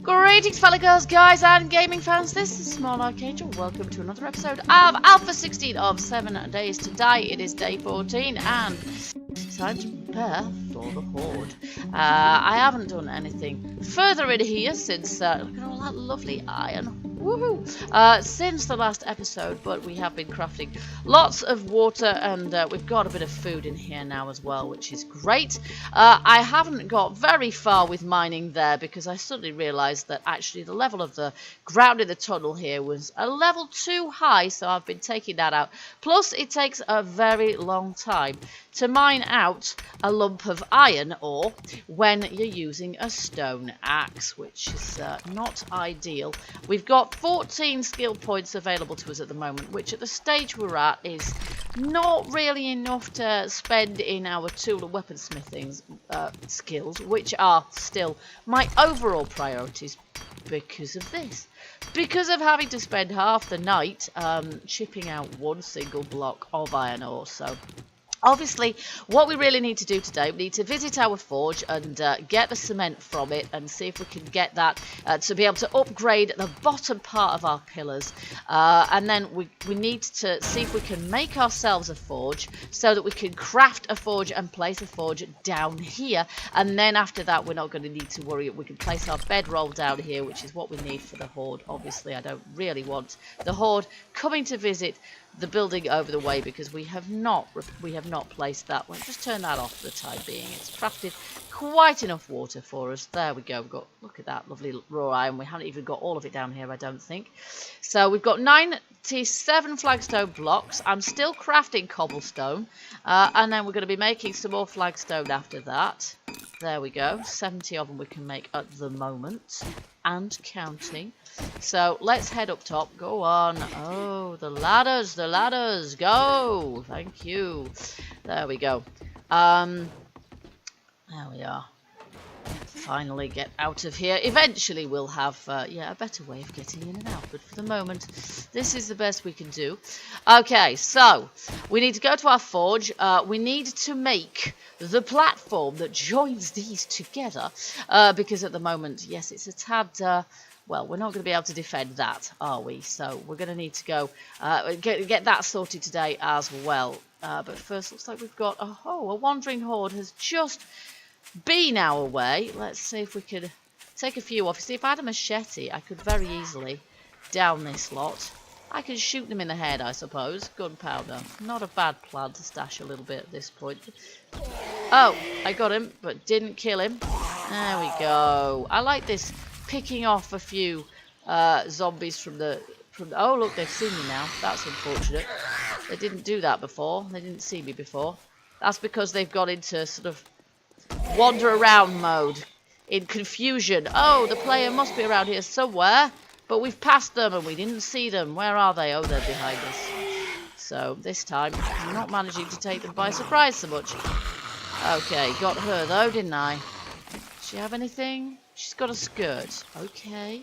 Greetings fellow girls, guys and gaming fans, this is Small Archangel. Welcome to another episode of Alpha 16 of 7 Days to Die. It is day 14 and it's time to prepare for the Horde. I haven't done anything further in here since, look at all that lovely iron. Woohoo! Since the last episode, but we have been crafting lots of water and we've got a bit of food in here now as well, which is great. I haven't got very far with mining there because I suddenly realised that actually the level of the ground in the tunnel here was a level too high, so I've been taking that out. Plus, it takes a very long time to mine out a lump of iron ore when you're using a stone axe, which is not ideal. We've got 14 skill points available to us at the moment, which at the stage we're at is not really enough to spend in our tool and weaponsmithing skills, which are still my overall priorities because of this. Because of having to spend half the night chipping out one single block of iron ore. So obviously, what we really need to do today, we need to visit our forge and get the cement from it and see if we can get that to be able to upgrade the bottom part of our pillars. And then we need to see if we can make ourselves a forge so that we can craft a forge and place a forge down here. And then after that, we're not going to need to worry. We can place our bedroll down here, which is what we need for the Horde. Obviously, I don't really want the Horde coming to visit the building over the way because we have not placed that one. Just turn that off for the time being. It's crafted quite enough water for us. There we go. We've got, look at that lovely raw iron. We haven't even got all of it down here, I don't think. So we've got 97 flagstone blocks. I'm still crafting cobblestone, and then we're going to be making some more flagstone after that. There we go. 70 of them we can make at the moment and counting. So let's head up top. Go on. Oh, the ladders, go. Thank you. There we go. There we are. Finally get out of here. Eventually we'll have a better way of getting in and out, but for the moment this is the best we can do. Okay, so we need to go to our forge. We need to make the platform that joins these together because at the moment, yes, it's a tad well, we're not going to be able to defend that, are we? So we're going to need to go get that sorted today as well. But first, looks like we've got a wandering horde has just been our way. Let's see if we could take a few off. See, if I had a machete, I could very easily down this lot. I could shoot them in the head, I suppose. Gunpowder. Not a bad plan to stash a little bit at this point. Oh, I got him, but didn't kill him. There we go. I like this. Picking off a few zombies from the oh look, they've seen me now. That's unfortunate. They didn't do that before. They didn't see me before. That's because they've got into sort of wander around mode in confusion. Oh, the player must be around here somewhere, but we've passed them and we didn't see them. Where are they? Oh, they're behind us. So this time I'm not managing to take them by surprise so much. Okay, got her though, didn't I? Does she have anything? She's got a skirt. Okay.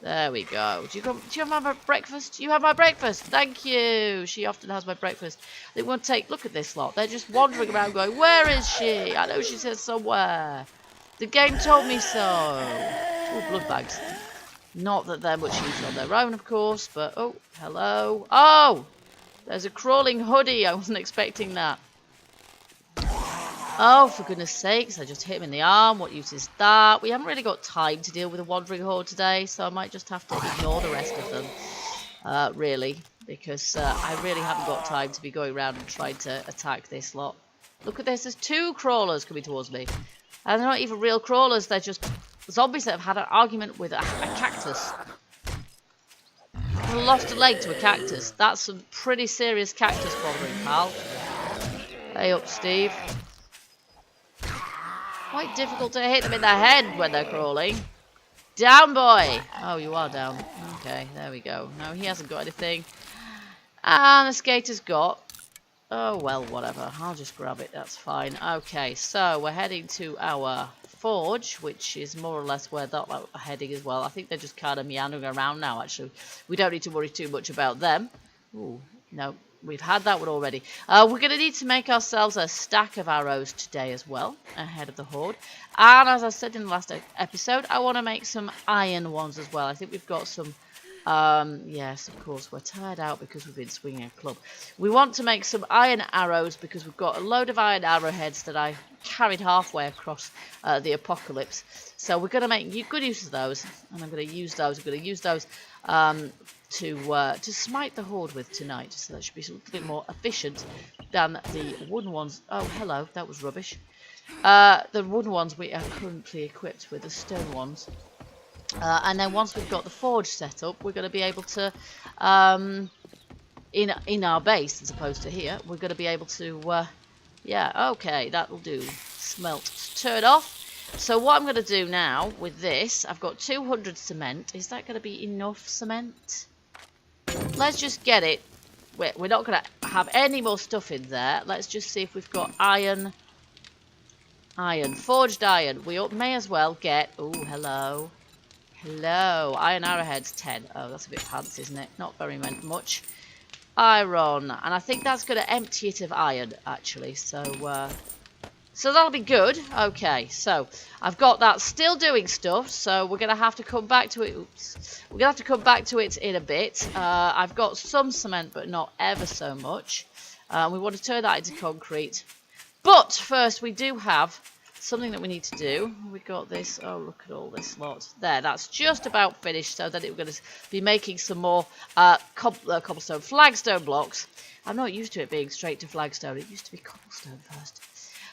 There we go. Do you have my breakfast? You have my breakfast. Thank you. She often has my breakfast. They won't take. Look at this lot. They're just wandering around going, where is she? I know she says somewhere. The game told me so. Oh, blood bags. Not that they're much use on their own, of course, but oh, hello. Oh, there's a crawling hoodie. I wasn't expecting that. Oh, for goodness sakes, I just hit him in the arm. What use is that? We haven't really got time to deal with a wandering horde today, so I might just have to ignore the rest of them, really, because I really haven't got time to be going around and trying to attack this lot. Look at this, there's two crawlers coming towards me. And they're not even real crawlers, they're just zombies that have had an argument with a cactus. I lost a leg to a cactus. That's some pretty serious cactus bothering, pal. Hey up, Steve. Quite difficult to hit them in the head when they're crawling. Down, boy! Oh, you are down. Okay, there we go. No, he hasn't got anything. And the skater's got... Oh, well, whatever. I'll just grab it. That's fine. Okay, so we're heading to our forge, which is more or less where that are heading as well. I think they're just kind of meandering around now, actually. We don't need to worry too much about them. Ooh, no. we've had that one already. We're going to need to make ourselves a stack of arrows today as well, ahead of the horde. And as I said in the last episode, I want to make some iron ones as well. I think we've got some... yes, of course, we're tired out because we've been swinging a club. We want to make some iron arrows because we've got a load of iron arrowheads that I carried halfway across the apocalypse. So we're going to make good use of those, and I'm going to use those. I'm going to use those to smite the horde with tonight. So that should be a little bit more efficient than the wooden ones. Oh, hello, that was rubbish. The wooden ones we are currently equipped with, the stone ones. And then once we've got the forge set up, we're going to be able to, in our base as opposed to here, we're going to be able to, yeah, okay, that'll do. Smelt, turn off. So what I'm going to do now with this, I've got 200 cement. Is that going to be enough cement? Let's just get it. We're not going to have any more stuff in there. Let's just see if we've got iron. Iron, forged iron. We may as well get, oh, hello. Hello, iron arrowheads 10. Oh, that's a bit pants, isn't it? Not very much. Iron, and I think that's going to empty it of iron, actually. So that'll be good. Okay, so I've got that still doing stuff. So we're going to have to come back to it. Oops, we're going to have to come back to it in a bit. I've got some cement, but not ever so much. We want to turn that into concrete. But first, we do have something that we need to do. We got this. Oh, look at all this lot. There, that's just about finished. So that we're going to be making some more cobblestone, flagstone blocks. I'm not used to it being straight to flagstone. It used to be cobblestone first.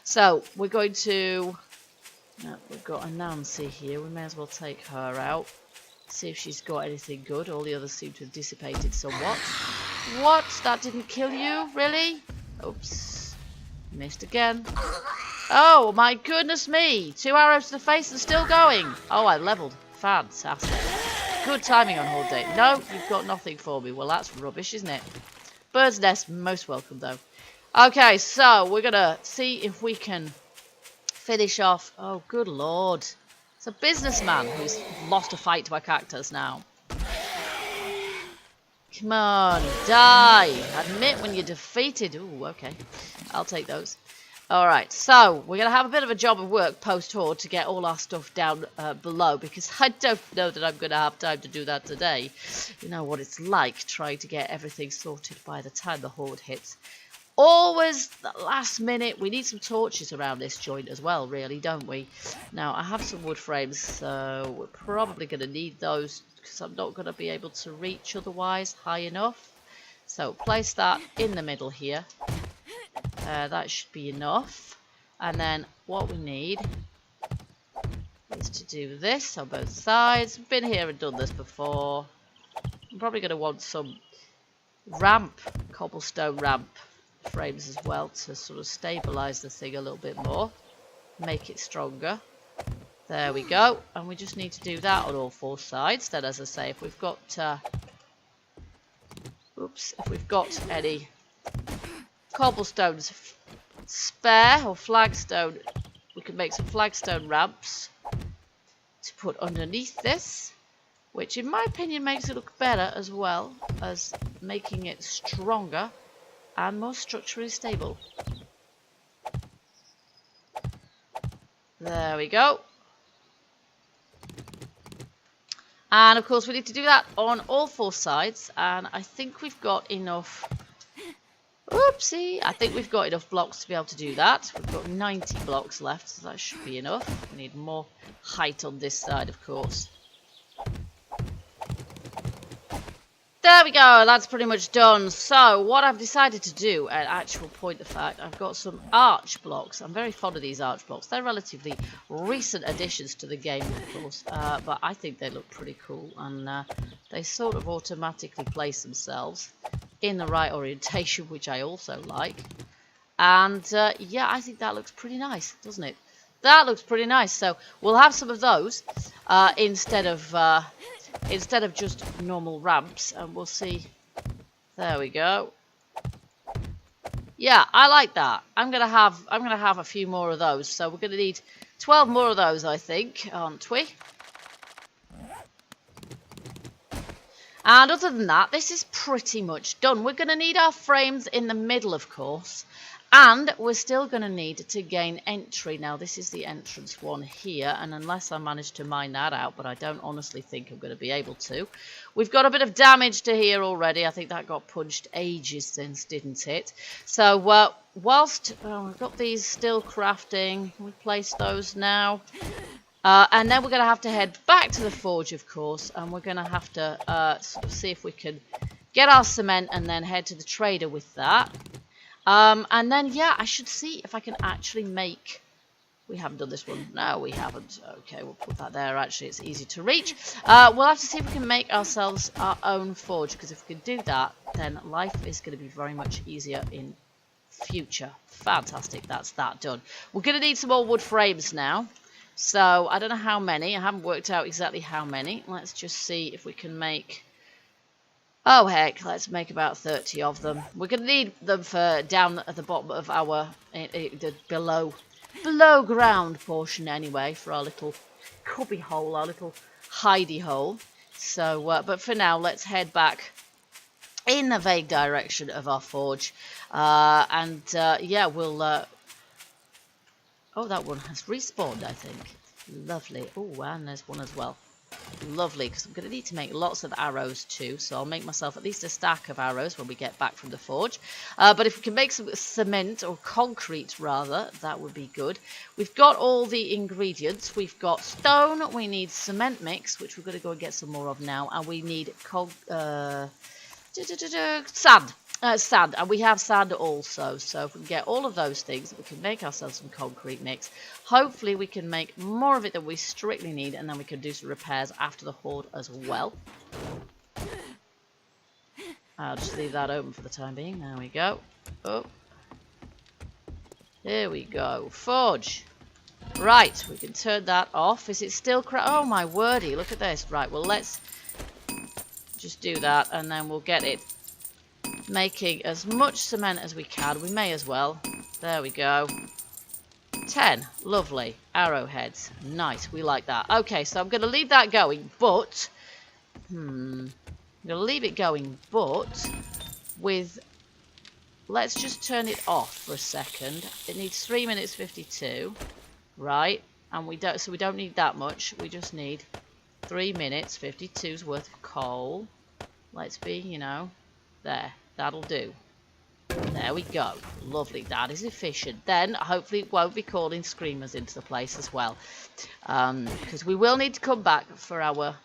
So we're going to. We've got a Nancy here. We may as well take her out. See if she's got anything good. All the others seem to have dissipated somewhat. What? That didn't kill you? Really? Oops. Missed again. Oh, my goodness me. 2 arrows to the face and still going. Oh, I leveled. Fantastic. Good timing on Horde Day. No, you've got nothing for me. Well, that's rubbish, isn't it? Bird's nest, most welcome, though. Okay, so we're going to see if we can finish off. Oh, good lord. It's a businessman who's lost a fight to a cactus now. Come on, die. Admit when you're defeated. Ooh, okay. I'll take those. Alright, so we're going to have a bit of a job of work post-horde to get all our stuff down below, because I don't know that I'm going to have time to do that today. You know what it's like trying to get everything sorted by the time the horde hits. Always the last minute. We need some torches around this joint as well, really, don't we? Now, I have some wood frames, so we're probably going to need those because I'm not going to be able to reach otherwise high enough. So place that in the middle here. That should be enough. And then what we need is to do this on both sides. We've been here and done this before. I'm probably going to want some ramp, cobblestone ramp frames as well to sort of stabilize the thing a little bit more. Make it stronger. There we go. And we just need to do that on all 4 sides. Then, as I say, if we've got... if we've got any cobblestones spare or flagstone, we can make some flagstone ramps to put underneath this, which in my opinion makes it look better as well as making it stronger and more structurally stable. There we go. And of course we need to do that on all 4 sides, and I think we've got enough. Oopsie, I think we've got enough blocks to be able to do that. We've got 90 blocks left, so that should be enough. We need more height on this side, of course. There we go, that's pretty much done. So, what I've decided to do, at actual point of fact, I've got some arch blocks. I'm very fond of these arch blocks. They're relatively recent additions to the game, of course, but I think they look pretty cool, and they sort of automatically place themselves in the right orientation, which I also like. And yeah, I think that looks pretty nice, doesn't it? That looks pretty nice. So we'll have some of those instead of just normal ramps, and we'll see. There we go. Yeah, I like that. I'm gonna have a few more of those. So we're gonna need 12 more of those, I think, aren't we? And other than that, this is pretty much done. We're going to need our frames in the middle, of course. And we're still going to need to gain entry. Now, this is the entrance one here. And unless I manage to mine that out, but I don't honestly think I'm going to be able to. We've got a bit of damage to here already. I think that got punched ages since, didn't it? So, whilst we've got these still crafting, we place those now. And then we're going to have to head back to the forge, of course. And we're going to have to sort of see if we can get our cement and then head to the trader with that. And then, yeah, I should see if I can actually make... We haven't done this one. No, we haven't. Okay, we'll put that there. Actually, it's easy to reach. We'll have to see if we can make ourselves our own forge. Because if we can do that, then life is going to be very much easier in future. Fantastic. That's that done. We're going to need some more wood frames now. So, I don't know how many. I haven't worked out exactly how many. Let's just see if we can make... Oh, heck, let's make about 30 of them. We're going to need them for down at the bottom of our, the below ground portion anyway, for our little cubby hole, our little hidey hole. So, but for now, let's head back in the vague direction of our forge. Yeah, we'll... Oh, that one has respawned, I think. Lovely. Oh, and there's one as well. Lovely, because I'm going to need to make lots of arrows too, so I'll make myself at least a stack of arrows when we get back from the forge. But if we can make some cement, or concrete rather, that would be good. We've got all the ingredients. We've got stone, we need cement mix, which we're going to go and get some more of now, and we need sand. Sand, and we have sand also, so if we can get all of those things, we can make ourselves some concrete mix. Hopefully we can make more of it than we strictly need, and then we can do some repairs after the horde as well. I'll just leave that open for the time being. There we go. Oh, here we go. Forge. Right, we can turn that off. Is it still oh my wordy, look at this. Right, well, let's just do that, and then we'll get it making as much cement as we can. We may as well. There we go. 10. Lovely. Arrowheads. Nice. We like that. Okay, so I'm going to leave that going, but... I'm going to leave it going, but... with... Let's just turn it off for a second. It needs 3 minutes 52. Right. And we don't... So we don't need that much. We just need 3 minutes 52's worth of coal. Let's be, you know... There. That'll do. There we go. Lovely. That is efficient. Then, hopefully, it won't be calling screamers into the place as well. Because we will need to come back for our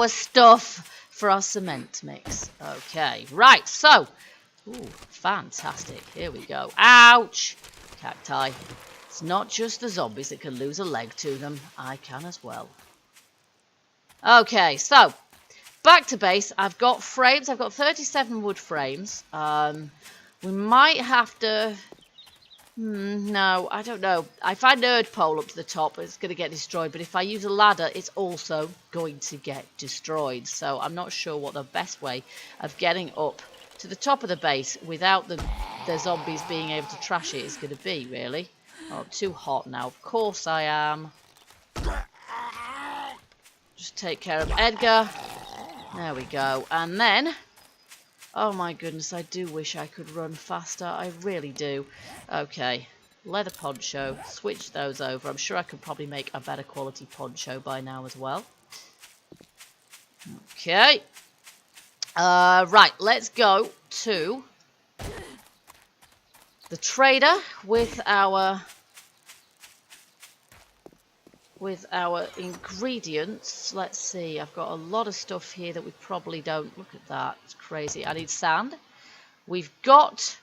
stuff, for our cement mix. Okay. Right. So. Ooh, fantastic. Here we go. Ouch. Cacti. It's not just the zombies that can lose a leg to them. I can as well. Okay. So. Back to base. I've got frames. I've got 37 wood frames. We might have to... no, I don't know. If I nerd pole up to the top, it's going to get destroyed. But if I use a ladder, it's also going to get destroyed. So I'm not sure what the best way of getting up to the top of the base without the zombies being able to trash it is going to be, really. Oh, I'm too hot now. Of course I am. Just take care of Edgar. There we go. And then, oh my goodness, I do wish I could run faster. I really do. Okay, leather poncho. Switch those over. I'm sure I could probably make a better quality poncho by now as well. Okay. Right, let's go to the trader with our ingredients. Let's see, I've got a lot of stuff here that we probably don't. Look at that, it's crazy. I need sand. We've got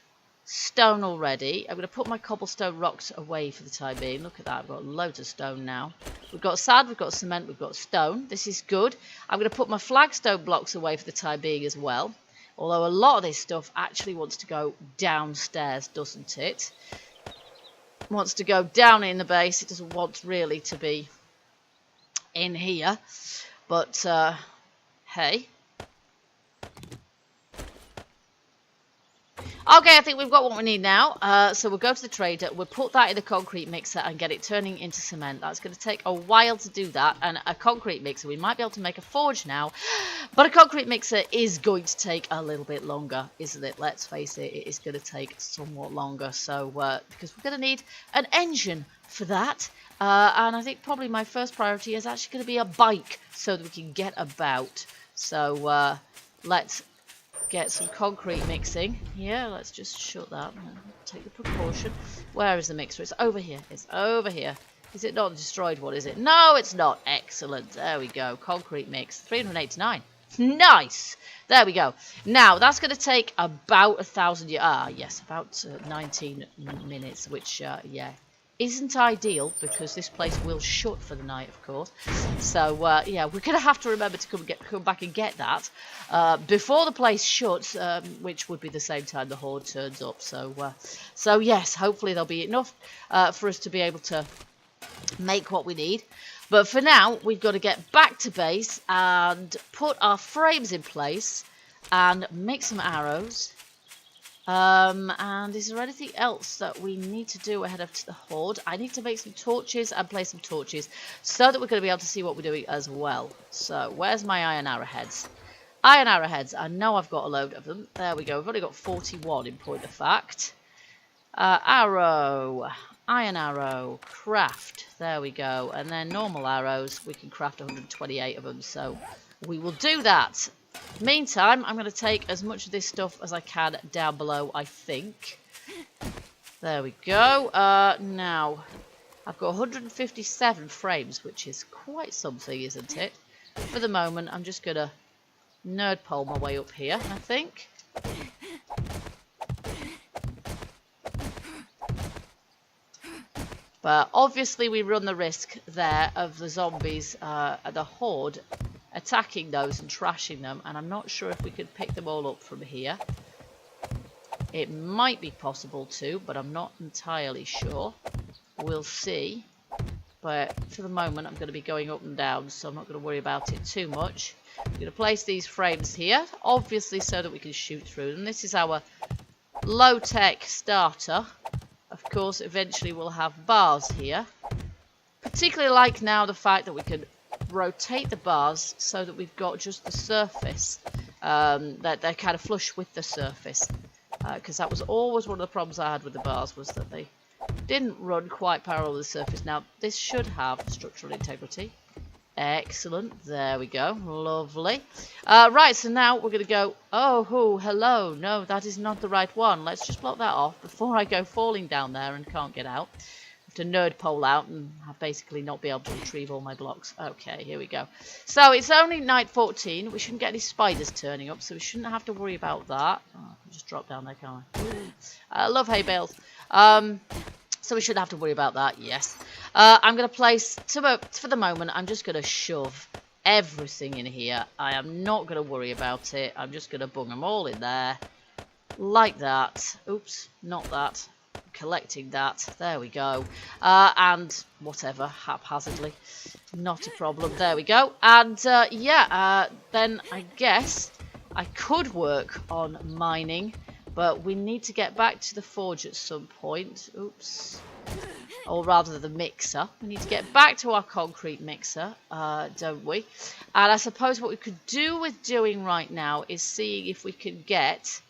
stone already. I'm going to put my cobblestone rocks away for the time being. Look at that, I've got loads of stone now. We've got sand, we've got cement, we've got stone. This is good. I'm going to put my flagstone blocks away for the time being as well. Although a lot of this stuff actually wants to go downstairs, doesn't it? Wants to go down in the base. It doesn't want really to be in here. But, hey. Okay, I think we've got what we need now. So we'll go to the trader, we'll put that in the concrete mixer and get it turning into cement. That's going to take a while to do that. And a concrete mixer, we might be able to make a forge now. But a concrete mixer is going to take a little bit longer, isn't it? Let's face it, it is going to take somewhat longer. So, because we're going to need an engine for that. And I think probably my first priority is actually going to be a bike so that we can get about. So, let's get some concrete mixing. Yeah, let's just shut that and take the precaution. Where is the mixer? It's over here. It's over here. Is it not a destroyed one, is it? No, it's not. Excellent. There we go. Concrete mix. 389. Nice. There we go. Now, that's going to take about 1,000 years. Yes, about 19 minutes, which, yeah, isn't ideal because this place will shut for the night, of course. So, yeah, we're going to have to remember to come back and get that before the place shuts, which would be the same time the Horde turns up. So yes, hopefully there'll be enough for us to be able to make what we need. But for now, we've got to get back to base and put our frames in place and make some arrows. And is there anything else that we need to do ahead of the Horde? I need to make some torches and place some torches so that we're going to be able to see what we're doing as well. So, where's my iron arrowheads? Iron arrowheads. I know I've got a load of them. There we go. We've only got 41 in point of fact. Arrow. Iron arrow. Craft. There we go. And then normal arrows. We can craft 128 of them. So, we will do that. Meantime, I'm going to take as much of this stuff as I can down below, I think. There we go. Now, I've got 157 frames, which is quite something, isn't it? For the moment, I'm just going to nerd pole my way up here, I think. But obviously, we run the risk there of the zombies, the Horde, attacking those and trashing them, and I'm not sure if we could pick them all up from here. It might be possible to, but I'm not entirely sure. We'll see. But for the moment, I'm going to be going up and down, so I'm not going to worry about it too much. I'm going to place these frames here, obviously so that we can shoot through them. This is our low-tech starter. Of course, eventually we'll have bars here. Particularly like now the fact that we can rotate the bars so that we've got just the surface, that they're kind of flush with the surface, because that was always one of the problems I had with the bars, was that they didn't run quite parallel with the surface. Now this should have structural integrity. Excellent, there we go, lovely. Right, so now we're going to go, oh, hello, no, that is not the right one. Let's just block that off before I go falling down there and can't get out. To nerd pole out and have basically not be able to retrieve all my blocks. Okay, here we go. So it's only night 14. We shouldn't get any spiders turning up, so we shouldn't have to worry about that. Oh, I'll just drop down there, can't I? I love hay bales. So we shouldn't have to worry about that, yes. I'm going to place, for the moment, I'm just going to shove everything in here. I am not going to worry about it. I'm just going to bung them all in there. Like that. Oops, not that. Collecting that, there we go, and whatever, haphazardly, not a problem, there we go. And yeah, then I guess I could work on mining, but we need to get back to the forge at some point. Oops, or rather the mixer. We need to get back to our concrete mixer, don't we? And I suppose what we could do with doing right now is seeing if we can get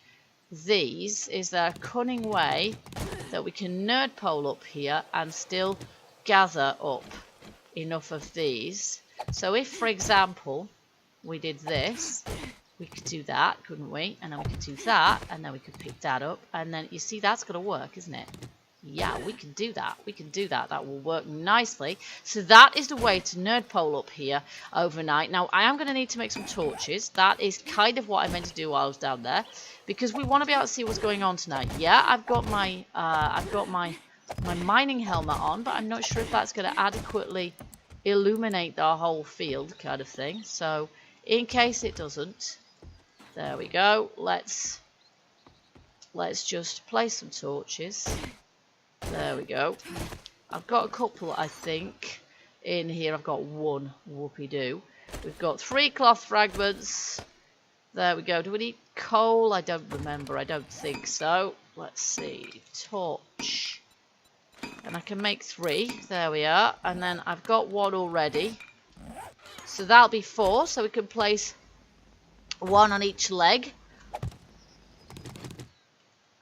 these. Is there a cunning way that we can nerd pole up here and still gather up enough of these? So if, for example, we did this, we could do that, couldn't we? And then we could do that, and then we could pick that up, and then you see that's going to work, isn't it? Yeah, we can do that. We can do that. That will work nicely. So that is the way to nerd pole up here overnight. Now, I am going to need to make some torches. That is kind of what I meant to do while I was down there, because we want to be able to see what's going on tonight. Yeah, I've got my mining helmet on, but I'm not sure if that's going to adequately illuminate the whole field, kind of thing. So, in case it doesn't, there we go. Let's just place some torches. There we go. I've got a couple, I think, in here. I've got one. Whoopie-doo. We've got 3 cloth fragments. There we go. Do we need coal? I don't remember. I don't think so. Let's see. Torch. And I can make 3. There we are. And then I've got 1 already. So that'll be 4. So we can place 1 on each leg.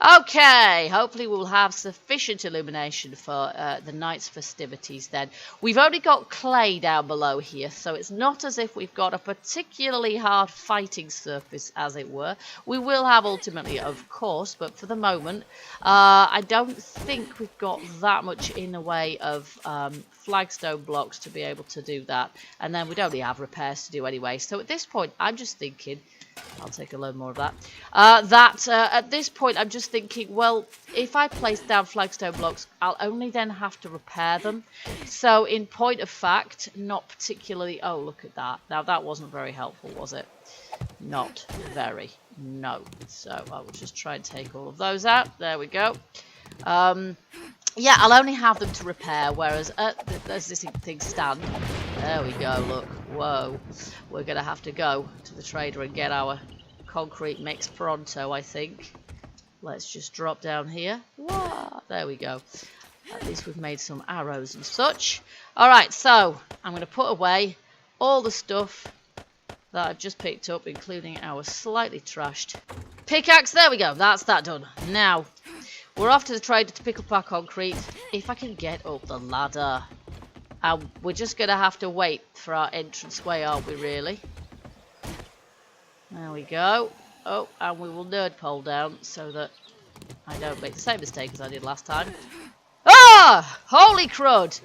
Okay, hopefully we'll have sufficient illumination for the night's festivities then. We've only got clay down below here, so it's not as if we've got a particularly hard fighting surface, as it were. We will have ultimately, of course, but for the moment, I don't think we've got that much in the way of flagstone blocks to be able to do that. And then we'd only have repairs to do anyway. So at this point, I'm just thinking... I'll take a load more of that. At this point, I'm just thinking, well, if I place down flagstone blocks, I'll only then have to repair them. So, in point of fact, not particularly... Oh, look at that. Now, that wasn't very helpful, was it? Not very. No. So, I will just try and take all of those out. There we go. Yeah, I'll only have them to repair, whereas as this thing stand... There we go, look. Whoa. We're going to have to go to the trader and get our concrete mix pronto, I think. Let's just drop down here. Whoa. There we go. At least we've made some arrows and such. Alright, so I'm going to put away all the stuff that I've just picked up, including our slightly trashed pickaxe. There we go. That's that done. Now, we're off to the trader to pick up our concrete. If I can get up the ladder... we're just going to have to wait for our entranceway, aren't we, really? There we go. Oh, and we will nerd pole down so that I don't make the same mistake as I did last time. Ah! Holy crud!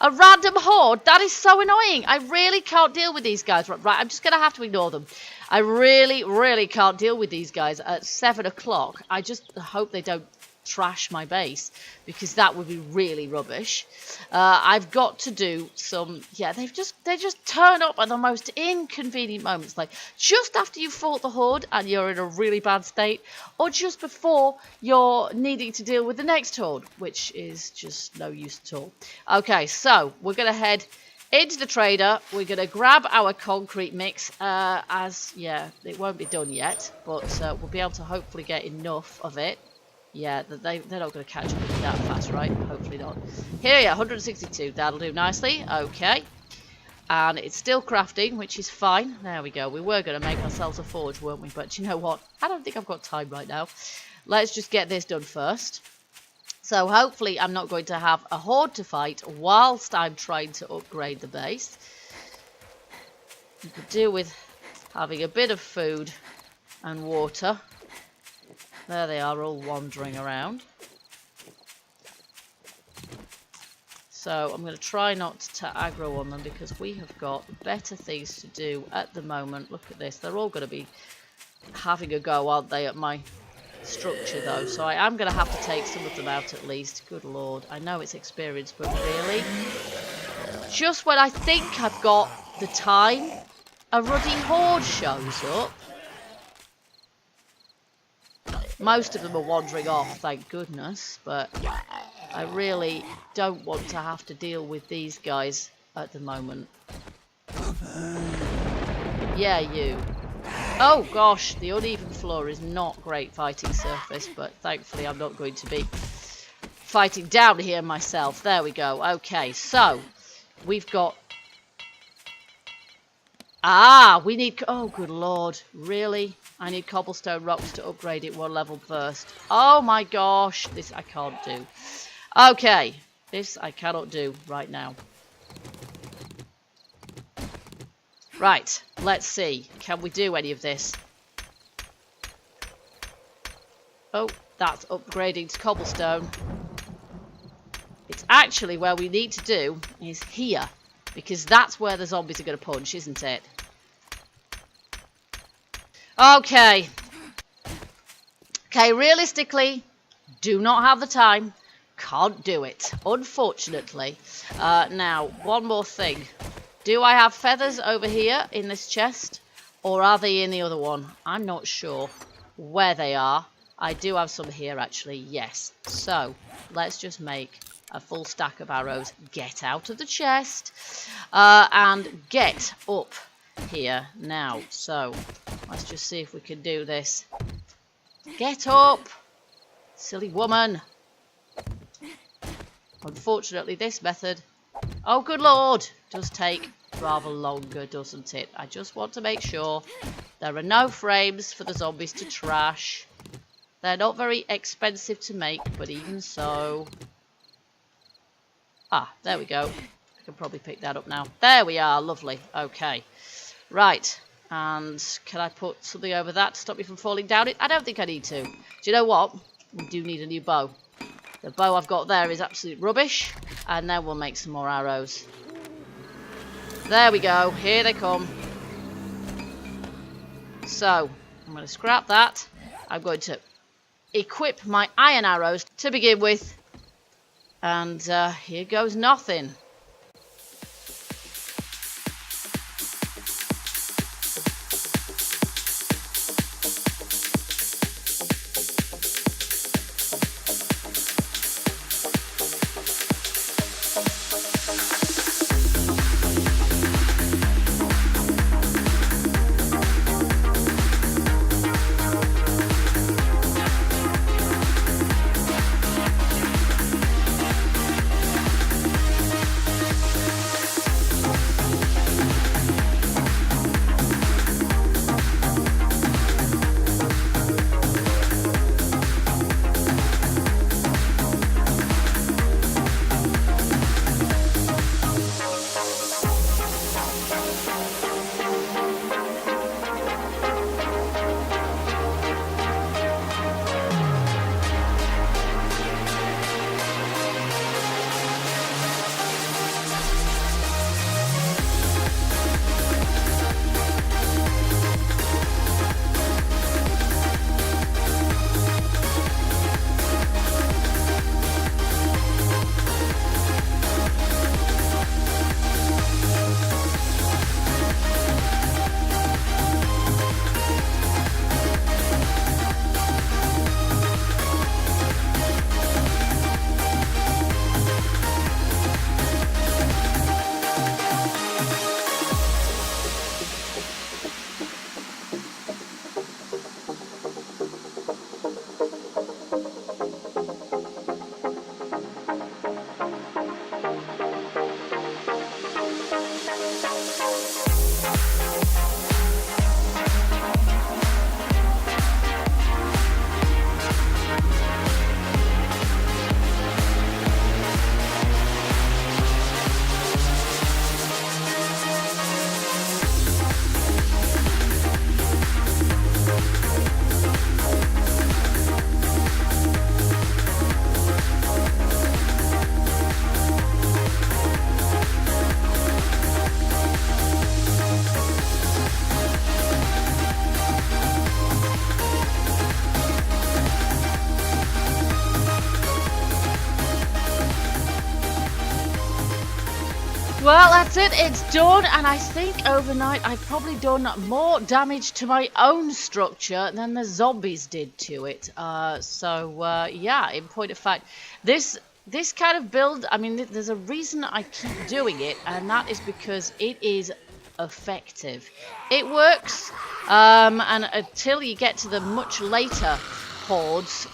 A random horde? That is so annoying. I really can't deal with these guys. Right, I'm just going to have to ignore them. I really, really can't deal with these guys at 7 o'clock. I just hope they don't trash my base, because that would be really rubbish. I've got to do some... Yeah, they just turn up at the most inconvenient moments, like just after you fought the horde and you're in a really bad state, or just before you're needing to deal with the next horde, which is just no use at all. Okay, so we're going to head into the trader. We're going to grab our concrete mix, yeah, it won't be done yet, but we'll be able to hopefully get enough of it. Yeah, they're not going to catch up with me that fast, right? Hopefully not. Here, yeah, 162. That'll do nicely. Okay. And it's still crafting, which is fine. There we go. We were going to make ourselves a forge, weren't we? But you know what? I don't think I've got time right now. Let's just get this done first. So hopefully I'm not going to have a horde to fight whilst I'm trying to upgrade the base. You could do with having a bit of food and water. There they are, all wandering around. So I'm going to try not to aggro on them, because we have got better things to do at the moment. Look at this. They're all going to be having a go, aren't they, at my structure, though. So I am going to have to take some of them out at least. Good lord. I know it's experience, but really? Just when I think I've got the time, a ruddy horde shows up. Most of them are wandering off, thank goodness, but I really don't want to have to deal with these guys at the moment. Yeah, you. Oh gosh, the uneven floor is not great fighting surface, but thankfully I'm not going to be fighting down here myself. There we go. Okay, so we've got... Ah, we need... Oh, good lord. Really? I need cobblestone rocks to upgrade it 1 level first. Oh my gosh. This I can't do. Okay. This I cannot do right now. Right. Let's see. Can we do any of this? Oh, that's upgrading to cobblestone. It's actually where we need to do is here. Because that's where the zombies are going to punch, isn't it? Okay. Okay, realistically, do not have the time. Can't do it, unfortunately. Now, one more thing. Do I have feathers over here in this chest? Or are they in the other one? I'm not sure where they are. I do have some here, actually, yes. So, let's just make a full stack of arrows. Get out of the chest. And get up here now. So, Let's just see if we can do this. Get up! Silly woman. Unfortunately, this method, oh good lord, does take rather longer, doesn't it? I just want to make sure there are no frames for the zombies to trash. They're not very expensive to make, but even so... Ah, there we go. I can probably pick that up now. There we are, lovely. Okay. Right. And can I put something over that to stop me from falling down it? I don't think I need to. Do you know what? We do need a new bow. The bow I've got there is absolute rubbish. And then we'll make some more arrows. There we go. Here they come. So, I'm going to scrap that. I'm going to equip my iron arrows to begin with. And here goes nothing. Well, that's it. It's done. And I think overnight I've probably done more damage to my own structure than the zombies did to it. Yeah, in point of fact, this kind of build, I mean, there's a reason I keep doing it, and that is because it is effective. It works, and until you get to the much later hordes,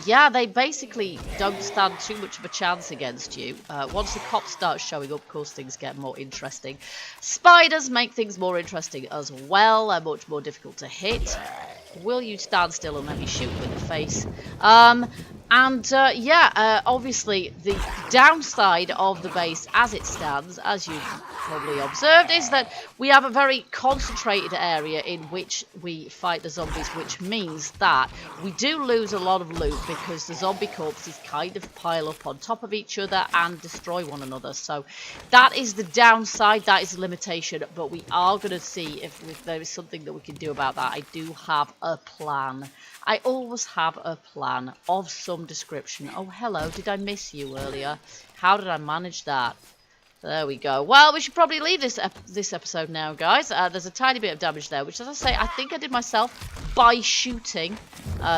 yeah, they basically don't stand too much of a chance against you. Once the cops start showing up, of course, things get more interesting. Spiders make things more interesting as well. They're much more difficult to hit. Will you stand still and let me shoot you in the face? Obviously, the downside of the base as it stands, as you've probably observed, is that we have a very concentrated area in which we fight the zombies, which means that we do lose a lot of loot because the zombie corpses kind of pile up on top of each other and destroy one another. So that is the downside, that is the limitation, but we are going to see if there is something that we can do about that. I do have a plan. I always have a plan of some description. Oh, hello, did I miss you earlier? How did I manage that? There we go. Well, we should probably leave this episode now, guys. There's a tiny bit of damage there, which, as I say, I think I did myself by shooting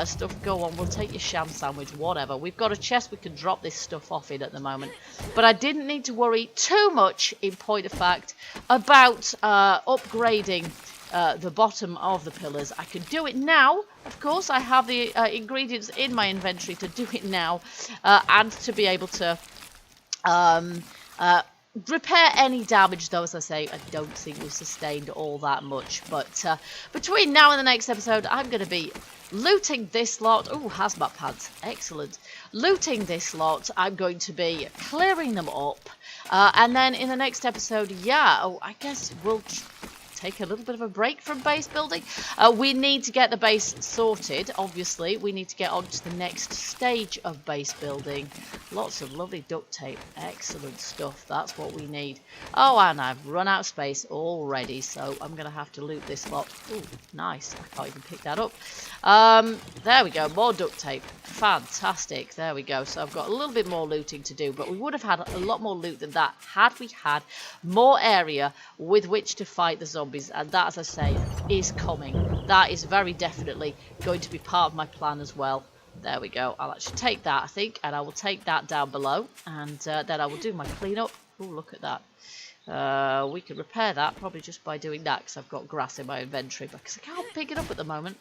stuff. Go on, we'll take your sham sandwich, whatever. We've got a chest we can drop this stuff off in at the moment. But I didn't need to worry too much, in point of fact, about upgrading the bottom of the pillars. I can do it now. Of course, I have the ingredients in my inventory to do it now, and to be able to repair any damage, though, as I say, I don't think we sustained all that much. But between now and the next episode, I'm going to be looting this lot. Oh, hazmat pads. Excellent. Looting this lot. I'm going to be clearing them up. And then in the next episode, I guess we'll take a little bit of a break from base building. We need to get the base sorted, obviously. We need to get on to the next stage of base building. Lots of lovely duct tape. Excellent stuff. That's what we need. Oh, and I've run out of space already, so I'm going to have to loot this lot. Ooh, nice. I can't even pick that up. There we go. More duct tape. Fantastic. There we go. So I've got a little bit more looting to do, but we would have had a lot more loot than that had we had more area with which to fight the zombies. And that, as I say, is coming. That is very definitely going to be part of my plan as well. There we go. I'll actually take that, I think, and I will take that down below, and then I will do my cleanup. Oh, look at that. We can repair that probably just by doing that, because I've got grass in my inventory, because I can't pick it up at the moment.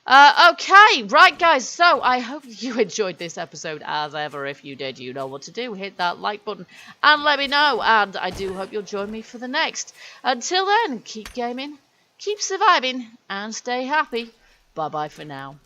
Okay, right, guys, so I hope you enjoyed this episode as ever. If you did, you know what to do. Hit that like button and let me know, and I do hope you'll join me for the next. Until then, keep gaming, keep surviving, and stay happy. Bye-bye for now.